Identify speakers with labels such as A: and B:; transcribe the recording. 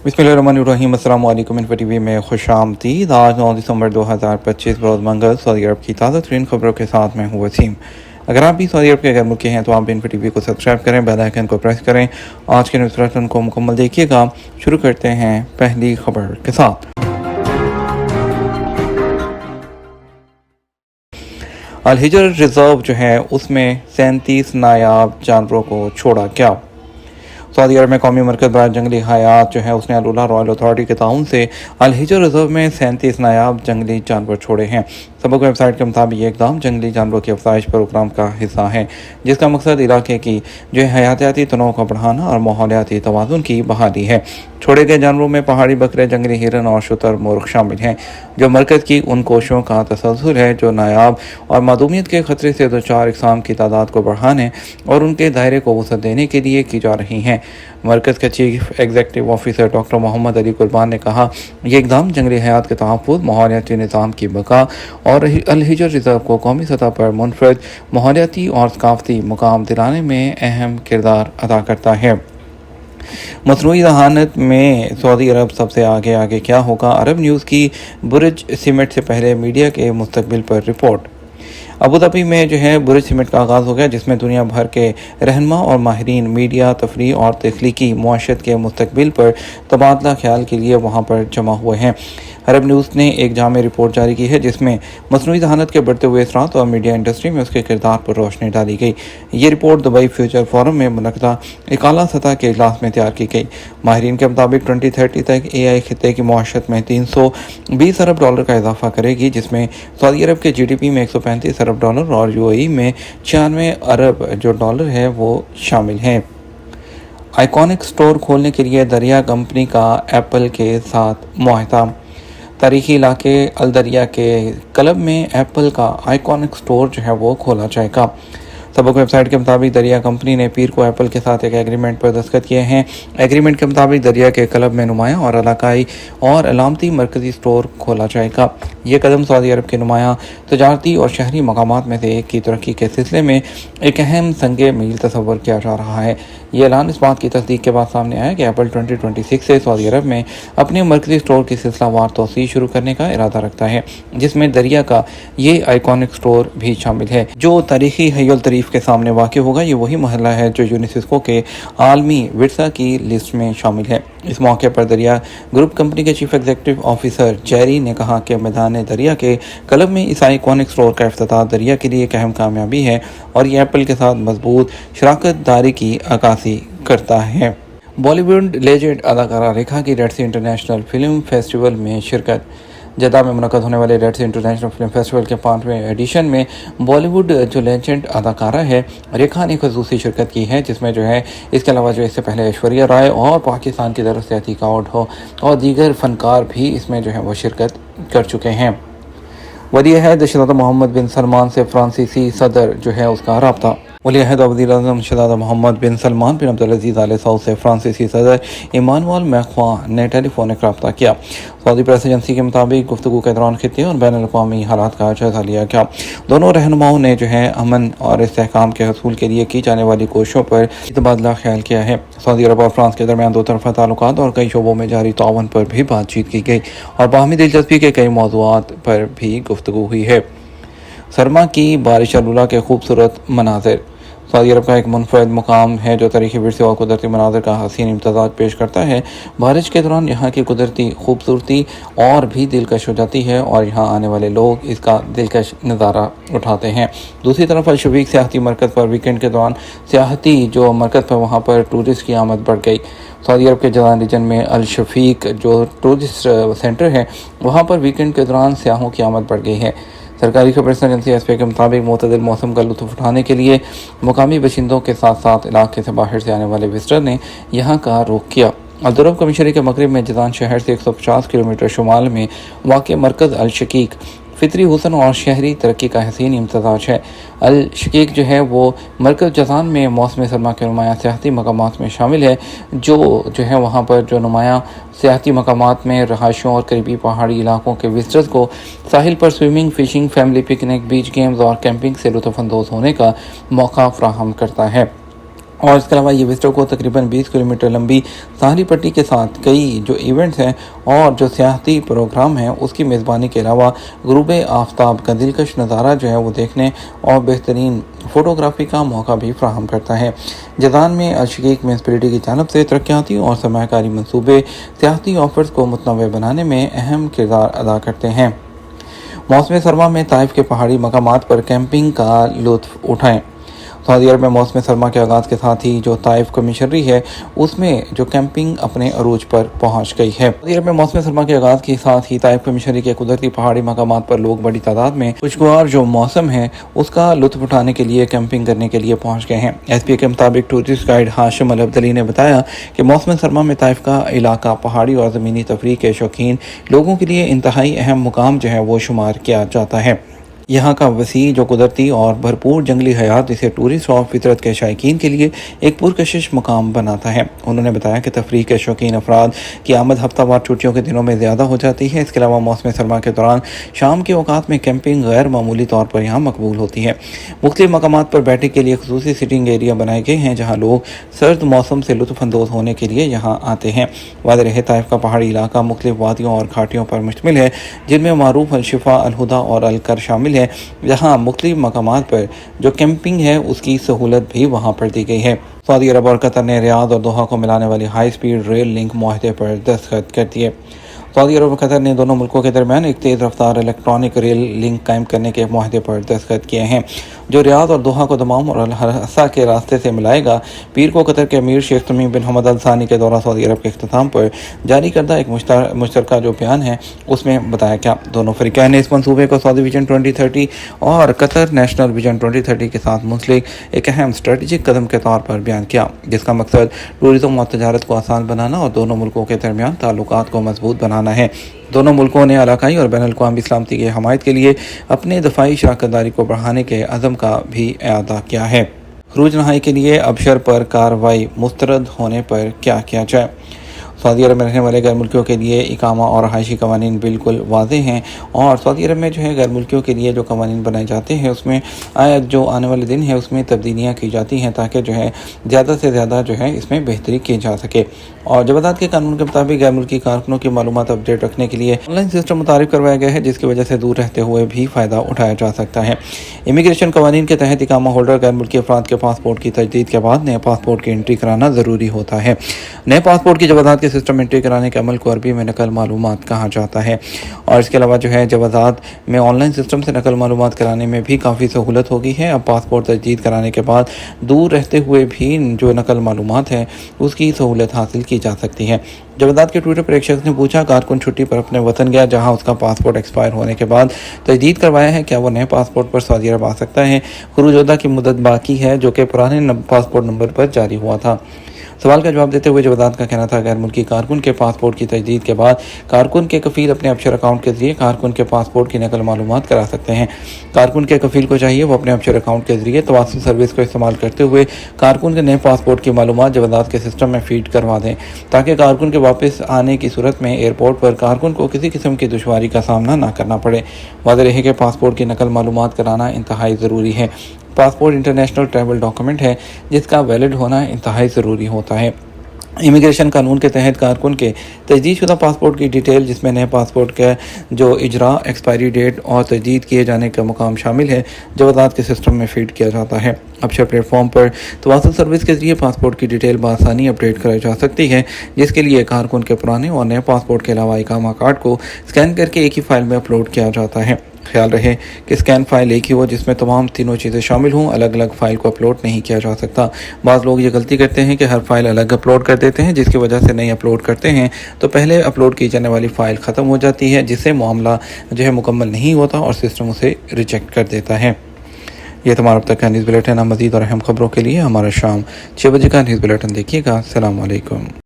A: बिस्मिल्लाहिर्रहमानिर्रहीम। अस्सलाम वालेकुम। इन्फो टीवी में खुश आमदीद। आज 9 दिसंबर 2025 रोज़ मंगल सऊदी अरब की ताज़ा तरीन खबरों के साथ मैं हूँ वसीम। अगर आप भी सऊदी अरब के गैर मुल्की हैं तो आप इन्फो टीवी को सब्सक्राइब करें, बेल आइकन को प्रेस करें। आज के न्यूज़ बुलेटिन को मुकम्मल देखिएगा। शुरू करते हैं पहली खबर के साथ। अल हिजर रिजर्व जो है उसमें 37 नायाब जानवरों को छोड़ा गया। सऊदी अरब में कौमी मरकज़ बराए जंगली हयात जो है उसने अल-उला रॉयल अथॉरिटी के ताउन से अल हिजर रिजर्व में 37 नायाब जंगली जानवर छोड़े हैं। सबक वेबसाइट के मुताबिक ये इकदाम जंगली जानवरों की अफजाइश प्रोग्राम का हिस्सा है, जिसका मकसद इलाके की जो हयातियाती तनों को बढ़ाना और माहौलियाती तवाज़ुन की बहाली है। छोड़े गए जानवरों में पहाड़ी बकरे, जंगली हिरन और शुतर मुर्ग शामिल हैं, जो मरकज़ की उन कोशिशों का तसलसल है जो नायाब और मादूमियत के खतरे से दो चार इकसाम की तादाद को बढ़ाने और उनके दायरे को वसअत देने के लिए की जा रही हैं। मरकज़ के chief executive officer doctor Mohammad Ali Qurban ने कहा, यह इकदाम जंगली हयात के तहफ़्फ़ुज़, माहौलियाती निज़ाम की बका और अल हिजर रिजर्व को कौमी सतह पर मुनफरद माहौलियाती और सकाफ़ती मुकाम दिलाने में अहम किरदार अदा करता है। मसनूई ज़हानत में सऊदी अरब सबसे आगे क्या होगा? अरब न्यूज़ की बुर्ज सिमट से पहले मीडिया के मुस्तकबिल पर रिपोर्ट। अबू धाबी में जो है बुर्ज सिमट का आगाज़ हो गया, जिसमें दुनिया भर के रहनुमा और माहिरीन मीडिया, तफरीह और तख्लीकी मुआशरत के मुस्तकबिल पर तबादला ख्याल के लिए वहाँ पर जमा हुए हैं। अरब न्यूज़ ने एक जामे रिपोर्ट जारी की है, जिसमें मसनूई ज़हानत के बढ़ते हुए असरात और मीडिया इंडस्ट्री में उसके किरदार पर रोशनी डाली गई। ये रिपोर्ट दुबई फ्यूचर फोरम में मुनक़दा एक आला सतह के इजलास में तैयार की गई। माहिरीन के मुताबिक 2030 तक AI खित्ते की मुआशरत में 320 अरब डॉलर का इजाफा करेगी, जिसमें सऊदी अरब के GDP में 135 अरब डॉलर और UAE में 96 अरब जो डॉलर है वो शामिल हैं। आइकॉनिक स्टोर खोलने के लिए दरिया कंपनी का एप्पल के साथ मुआहदा। तारीखी इलाके अल दरिया के क्लब में एप्पल का आइकॉनिक स्टोर जो है वो खोला जाएगा। सबक वेबसाइट के मुताबिक दरिया कंपनी ने पीर को एप्पल के साथ एक एग्रीमेंट पर दस्तखत किए हैं। एग्रीमेंट के मुताबिक दरिया के क्लब में नुमायाँ और इलाकाई और अलामती मरकज़ी स्टोर खोला जाएगा। ये कदम सऊदी अरब के नुमायाँ तजारती और शहरी मकामात में से एक की तरक्की के सिलसिले में एक अहम संगे मील तस्वर किया जा रहा है। ये ऐलान इस बात की तस्दीक के बाद सामने आया कि एप्पल 2026 से सऊदी अरब में अपने मरकज़ी स्टोर की सिलसिलावार तोसी शुरू करने का इरादा रखता है, जिसमें दरिया का ये आइकॉनिक स्टोर भी शामिल है, जो तारीखी हय्युल तरीफ के सामने वाक़ होगा। ये वही महल्ला है जो यूनेस्को के आलमी विरसा की लिस्ट में शामिल है। इस मौके पर दरिया ग्रुप कंपनी के चीफ एग्जीक्यूटिव ऑफिसर जेरी ने कहा कि मैदान दरिया के क्लब में इस आइकॉनिक स्टोर का इफ्तिताह दरिया के लिए एक अहम कामयाबी है और ये एप्पल के साथ मजबूत शराकत दारी की अक्कासी करता है। बॉलीवुड लेजेंड अदाकारा रेखा की रेड सी इंटरनेशनल फिल्म फेस्टिवल में शिरकत। जद्दा में मुनक़्क़द होने वाले रेड सी इंटरनेशनल फिल्म फेस्टिवल के 5वें एडिशन में बॉलीवुड जो लेजेंड अदाकारा है रेखा ने खसूसी शिरकत की है, जिसमें जो है इसके अलावा जो इससे पहले ऐश्वर्या राय और पाकिस्तान की तरफ से अतीका ओढो और दीगर फनकार भी इसमें जो है वो शिरकत कर चुके हैं। वली अहद शहज़ादा मोहम्मद बिन सलमान से फ्रांसीसी सदर जो है उसका राब्ता। वली अहद वज़ीर-ए-आज़म शहज़ादा मोहम्मद बिन सलमान बिन अब्दुल-अज़ीज़ आल सऊद से फ्रांसीसी सदर इमानुएल मैक्रों ने टेलीफोनिक रब्ता किया। सऊदी प्रेस एजेंसी के मुताबिक गुफ्तगू के दौरान खित्ते और बैन अल-अक़वामी हालात का जायज़ा लिया गया। दोनों रहनुमाओं ने जो है अमन और इस्तेहकाम के हसूल के लिए की जाने वाली कोशिशों पर तबादला ख्याल किया है। सऊदी अरब और फ्रांस के दरमियान दो तरफ़ा ताल्लुकात और कई शोबों में जारी ताउन पर भी बातचीत की गई और बाहमी दिलचस्पी के कई मौज़ूआत पर भी गुफ्तगू हुई है। सरमा की बारिश अल-उला के खूबसूरत मनाज़िर। सऊदी अरब का एक मुनफरद मुकाम है जो तारीखी विरसे और कुदरती मनाज़िर का हसीन इम्तज़ाज पेश करता है। बारिश के दौरान यहाँ की कुदरती खूबसूरती और भी दिलकश हो जाती है और यहाँ आने वाले लोग इसका दिलकश नज़ारा उठाते हैं। दूसरी तरफ अल शफीक सियाहती मरकज़ पर वीकेंड के दौरान सियाहती जो मरकज़ पर वहाँ पर टूरिस्ट की आमद बढ़ गई। सऊदी अरब के जज़ान रीजन में अल शफीक जो टूरिस्ट सेंटर है वहाँ पर वीकेंड के दौरान सियाहों की आमद बढ़ गई है। सरकारी खबर एजेंसी एसपी के मुताबिक मुतदिल मौसम का लुत्फ़ उठाने के लिए मुकामी बशिंदों के साथ साथ इलाके से बाहर से आने वाले विजिटर ने यहाँ का रुख किया। अल-दुरब कमिश्नरी के मगरिब में जज़ान शहर से 150 किलोमीटर शुमाल में वाक़ मरकज़ अल शकीक फितरी हुसन और शहरी तरक्की का हसीन इम्तज़ाज है। अल शकीक जो है वो मरकज़ जज़ान में मौसम सरमा के नुमायाँ सियाहती मकामात में शामिल है, जो है वहाँ पर जो नुमायाँ सियाहती मकामात में रहायशों और करीबी पहाड़ी इलाकों के विजिटर्स को साहिल पर swimming, phishing, family picnic, beach games और कैंपिंग से लुत्फ़ अंदोज़ होने का मौका फ़राहम करता है। اور اس کے علاوہ یہ وزٹر کو تقریباً 20 کلومیٹر لمبی ساحلی پٹی کے ساتھ کئی جو ایونٹس ہیں اور جو سیاحتی پروگرام ہیں اس کی میزبانی کے علاوہ غروب آفتاب کا دلکش نظارہ جو ہے وہ دیکھنے اور بہترین فوٹوگرافی کا موقع بھی فراہم کرتا ہے۔ جازان میں الشقیق میونسپلٹی کی جانب سے ترقیاتی اور سرمایہ کاری منصوبے سیاحتی آفرز کو متنوع بنانے میں اہم کردار ادا کرتے ہیں۔ موسم سرما میں طائف کے پہاڑی مقامات پر کیمپنگ کا لطف اٹھائیں۔ سعودی عرب میں موسم سرما کے آغاز کے ساتھ ہی جو طائف کمیشنری ہے اس میں جو کیمپنگ اپنے عروج پر پہنچ گئی ہے۔ سعودی عرب میں موسم سرما کے آغاز کے ساتھ ہی طائف کمیشنری کے قدرتی پہاڑی مقامات پر لوگ بڑی تعداد میں خوشگوار جو موسم ہے اس کا لطف اٹھانے کے لیے کیمپنگ کرنے کے لیے پہنچ گئے ہیں۔ ایس پی کے مطابق ٹورسٹ گائیڈ ہاشم العبدلی نے بتایا کہ موسم سرما میں طائف کا علاقہ پہاڑی اور زمینی تفریح کے شوقین لوگوں کے لیے انتہائی اہم مقام جو ہے وہ شمار کیا جاتا ہے۔ یہاں کا وسیع جو قدرتی اور بھرپور جنگلی حیات اسے ٹورسٹ اور فطرت کے شائقین کے لیے ایک پرکشش مقام بناتا ہے۔ انہوں نے بتایا کہ تفریح کے شوقین افراد کی آمد ہفتہ وار چھٹیوں کے دنوں میں زیادہ ہو جاتی ہے۔ اس کے علاوہ موسم سرما کے دوران شام کے اوقات میں کیمپنگ غیر معمولی طور پر یہاں مقبول ہوتی ہے۔ مختلف مقامات پر بیٹھنے کے لیے خصوصی سٹنگ ایریا بنائے گئے ہیں جہاں لوگ سرد موسم سے لطف اندوز ہونے کے لیے یہاں آتے ہیں۔ واضح رہے طائف کا پہاڑی علاقہ مختلف وادیوں اور گھاٹیوں پر مشتمل ہے جن میں معروف الشفا، الہدا اور الکر شامل ہے، جہاں مختلف مقامات پر جو کیمپنگ ہے اس کی سہولت بھی وہاں پر دی گئی ہے۔ سعودی عرب اور قطر نے ریاض اور دوحہ کو ملانے والی ہائی سپیڈ ریل لنک معاہدے پر دستخط کر دیے۔ سعودی عرب اور قطر نے دونوں ملکوں کے درمیان ایک تیز رفتار الیکٹرانک ریل لنک قائم کرنے کے معاہدے پر دستخط کیے ہیں جو ریاض اور دوحہ کو دمام اور الحسا کے راستے سے ملائے گا۔ پیر کو قطر کے امیر شیخ تمیم بن حمد ال ثانی کے دورہ سعودی عرب کے اختتام پر جاری کردہ ایک مشترکہ جو بیان ہے اس میں بتایا کہ دونوں فریقین نے اس منصوبے کو سعودی ویژن 2030 اور قطر نیشنل ویژن 2030 کے ساتھ منسلک ایک اہم اسٹریٹجک قدم کے طور پر بیان کیا جس کا مقصد ٹورزم اور تجارت کو آسان بنانا اور دونوں ملکوں کے درمیان تعلقات کو مضبوط بنانا ہے۔ دونوں ملکوں نے علاقائی اور بین الاقوامی سلامتی کی حمایت کے لیے اپنے دفاعی شراکت داری کو بڑھانے کے عزم کا بھی اعادہ کیا ہے۔ خروج نہائی کے لیے ابشر پر کارروائی مسترد ہونے پر کیا کیا جائے؟ سعودی عرب میں رہنے والے غیر ملکیوں کے لیے اقامہ اور رہائشی قوانین بالکل واضح ہیں اور سعودی عرب میں جو ہے غیر ملکیوں کے لیے جو قوانین بنائے جاتے ہیں اس میں جو آنے والے دن ہے اس میں تبدیلیاں کی جاتی ہیں تاکہ جو ہے زیادہ سے زیادہ جو ہے اس میں بہتری کی جا سکے۔ اور جوازات کے قانون کے مطابق غیر ملکی کارکنوں کی معلومات اپڈیٹ رکھنے کے لیے آن لائن سسٹم متعارف کروایا گیا ہے جس کی وجہ سے دور رہتے ہوئے بھی فائدہ اٹھایا جا سکتا ہے۔ امیگریشن قوانین کے تحت اقامہ ہولڈر غیر ملکی افراد کے پاسپورٹ کی تجدید کے بعد نئے پاسپورٹ کی انٹری کرانا ضروری ہوتا ہے۔ نئے پاسپورٹ کی جوازات کے سسٹم انٹری کرانے کے عمل کو عربی میں نقل معلومات کہا جاتا ہے اور اس کے علاوہ جو ہے جوازات میں آن لائن سسٹم سے نقل معلومات کرانے میں بھی کافی سہولت ہوگی ہے۔ اب پاسپورٹ تجدید کرانے کے بعد دور رہتے ہوئے بھی جو نقل معلومات ہے اس کی سہولت حاصل کی جا سکتی ہے۔ جوازات کے ٹویٹر پر ایک شخص نے پوچھا کارکن چھٹی پر اپنے وطن گیا جہاں اس کا پاسپورٹ ایکسپائر ہونے کے بعد تجدید کروایا ہے، کیا وہ نئے پاسپورٹ پر سعودی عرب آ سکتا ہے؟ خروج عہدہ کی مدت باقی ہے جو کہ پرانے پاسپورٹ نمبر پر جاری ہوا تھا۔ سوال کا جواب دیتے ہوئے جوازات کا کہنا تھا غیر ملکی کارکن کے پاسپورٹ کی تجدید کے بعد کارکن کے کفیل اپنے ابشر اکاؤنٹ کے ذریعے کارکن کے پاسپورٹ کی نقل معلومات کرا سکتے ہیں۔ کارکن کے کفیل کو چاہیے وہ اپنے ابشر اکاؤنٹ کے ذریعے تواصل سروس کو استعمال کرتے ہوئے کارکن کے نئے پاسپورٹ کی معلومات جوازات کے سسٹم میں فیڈ کروا دیں تاکہ کارکن کے واپس آنے کی صورت میں ایئرپورٹ پر کارکن کو کسی قسم کی دشواری کا سامنا نہ کرنا پڑے۔ واضح رہے کہ پاسپورٹ کی نقل معلومات کرانا انتہائی ضروری ہے۔ پاسپورٹ انٹرنیشنل ٹریول ڈاکومنٹ ہے جس کا ویلڈ ہونا انتہائی ضروری ہوتا ہے۔ امیگریشن قانون کے تحت کارکن کے تجدید شدہ پاسپورٹ کی ڈیٹیل جس میں نئے پاسپورٹ کا جو اجرا، ایکسپائری ڈیٹ اور تجدید کیے جانے کا مقام شامل ہے جوازات کے سسٹم میں فیڈ کیا جاتا ہے۔ ابشر پلیٹ فارم پر تواصل سروس کے ذریعے پاسپورٹ کی ڈیٹیل بآسانی اپڈیٹ کرائی جا سکتی ہے جس کے لیے کارکن کے پرانے اور نئے پاسپورٹ کے علاوہ اقامہ کارڈ کو اسکین کر کے ایک ہی فائل میں اپلوڈ کیا جاتا ہے۔ خیال رہے کہ اسکین فائل ایک ہی ہو جس میں تمام تینوں چیزیں شامل ہوں، الگ الگ فائل کو اپلوڈ نہیں کیا جا سکتا۔ بعض لوگ یہ غلطی کرتے ہیں کہ ہر فائل الگ اپلوڈ کر دیتے ہیں جس کی وجہ سے نہیں اپلوڈ کرتے ہیں تو پہلے اپلوڈ کی جانے والی فائل ختم ہو جاتی ہے جس سے معاملہ جو ہے مکمل نہیں ہوتا اور سسٹم اسے ریجیکٹ کر دیتا ہے۔ یہ تمہارا اب تک کا نیوز بلیٹن ہے۔ مزید اور اہم خبروں کے لیے ہمارا شام 6 بجے کا نیوز بلیٹن دیکھیے گا۔ السلام علیکم۔